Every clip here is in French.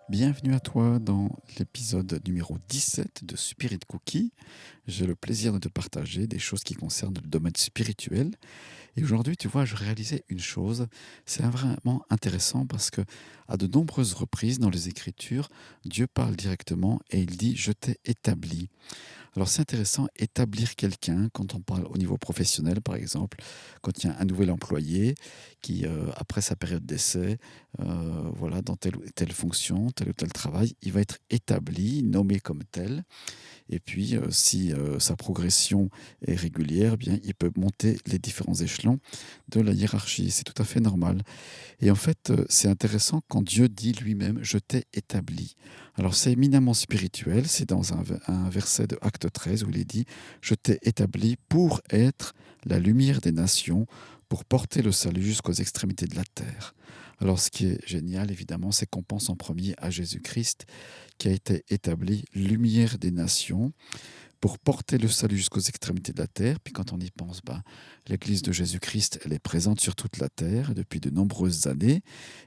Bienvenue à toi dans l'épisode numéro 17 de Spirit Cookie. J'ai le plaisir de te partager des choses qui concernent le domaine spirituel. Et aujourd'hui, tu vois, je réalisais une chose. C'est vraiment intéressant parce que, à de nombreuses reprises dans les Écritures, Dieu parle directement et il dit: Je t'ai établi. Alors c'est intéressant, établir quelqu'un, quand on parle au niveau professionnel par exemple, quand il y a un nouvel employé qui, après sa période d'essai, voilà, dans telle ou telle fonction, tel ou tel travail, il va être établi, nommé comme tel. Et puis, si sa progression est régulière, eh bien, il peut monter les différents échelons de la hiérarchie. C'est tout à fait normal. Et en fait, c'est intéressant quand Dieu dit lui-même: Je t'ai établi. Alors c'est éminemment spirituel, c'est dans un verset de Acte 13 où il est dit: Je t'ai établi pour être la lumière des nations, pour porter le salut jusqu'aux extrémités de la terre. Alors ce qui est génial, évidemment, c'est qu'on pense en premier à Jésus-Christ, qui a été établi lumière des nations pour porter le salut jusqu'aux extrémités de la terre. Puis quand on y pense, l'Église de Jésus-Christ, elle est présente sur toute la terre depuis de nombreuses années.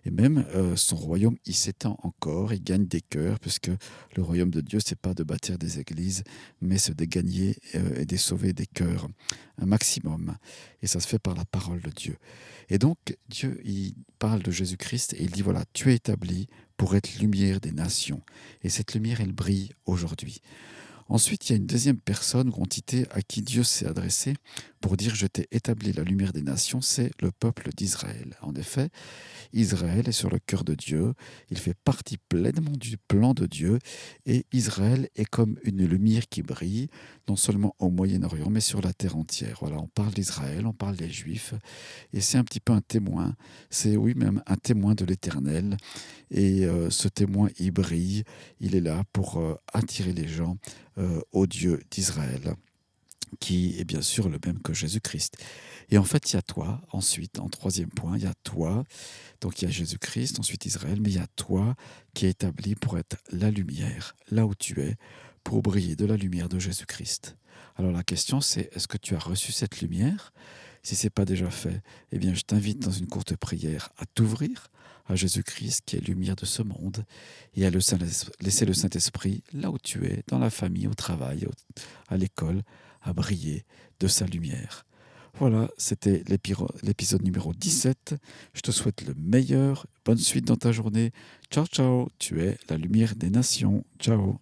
Et même son royaume, il s'étend encore, il gagne des cœurs, puisque le royaume de Dieu, c'est pas de bâtir des églises, mais c'est de gagner et de sauver des cœurs, un maximum. Et ça se fait par la parole de Dieu. Et donc, Dieu, il parle de Jésus-Christ et il dit, voilà, tu es établi pour être lumière des nations. Et cette lumière, elle brille aujourd'hui. Ensuite, il y a une deuxième personne ou entité à qui Dieu s'est adressé pour dire: Je t'ai établi la lumière des nations, c'est le peuple d'Israël. En effet, Israël est sur le cœur de Dieu, il fait partie pleinement du plan de Dieu, et Israël est comme une lumière qui brille, non seulement au Moyen-Orient, mais sur la terre entière. Voilà, on parle d'Israël, on parle des Juifs, et c'est un petit peu un témoin, c'est oui même un témoin de l'Éternel, et ce témoin, il brille, il est là pour attirer les gens au Dieu d'Israël, qui est bien sûr le même que Jésus-Christ. Et en fait, il y a toi, ensuite, en troisième point, il y a toi, donc il y a Jésus-Christ, ensuite Israël, mais il y a toi qui est établi pour être la lumière, là où tu es, pour briller de la lumière de Jésus-Christ. Alors la question c'est, est-ce que tu as reçu cette lumière? Si ce n'est pas déjà fait, eh bien je t'invite dans une courte prière à t'ouvrir à Jésus-Christ qui est lumière de ce monde et à laisser le Saint-Esprit là où tu es, dans la famille, au travail, à l'école, à briller de sa lumière. Voilà, c'était l'épisode numéro 17. Je te souhaite le meilleur. Bonne suite dans ta journée. Ciao, ciao. Tu es la lumière des nations. Ciao.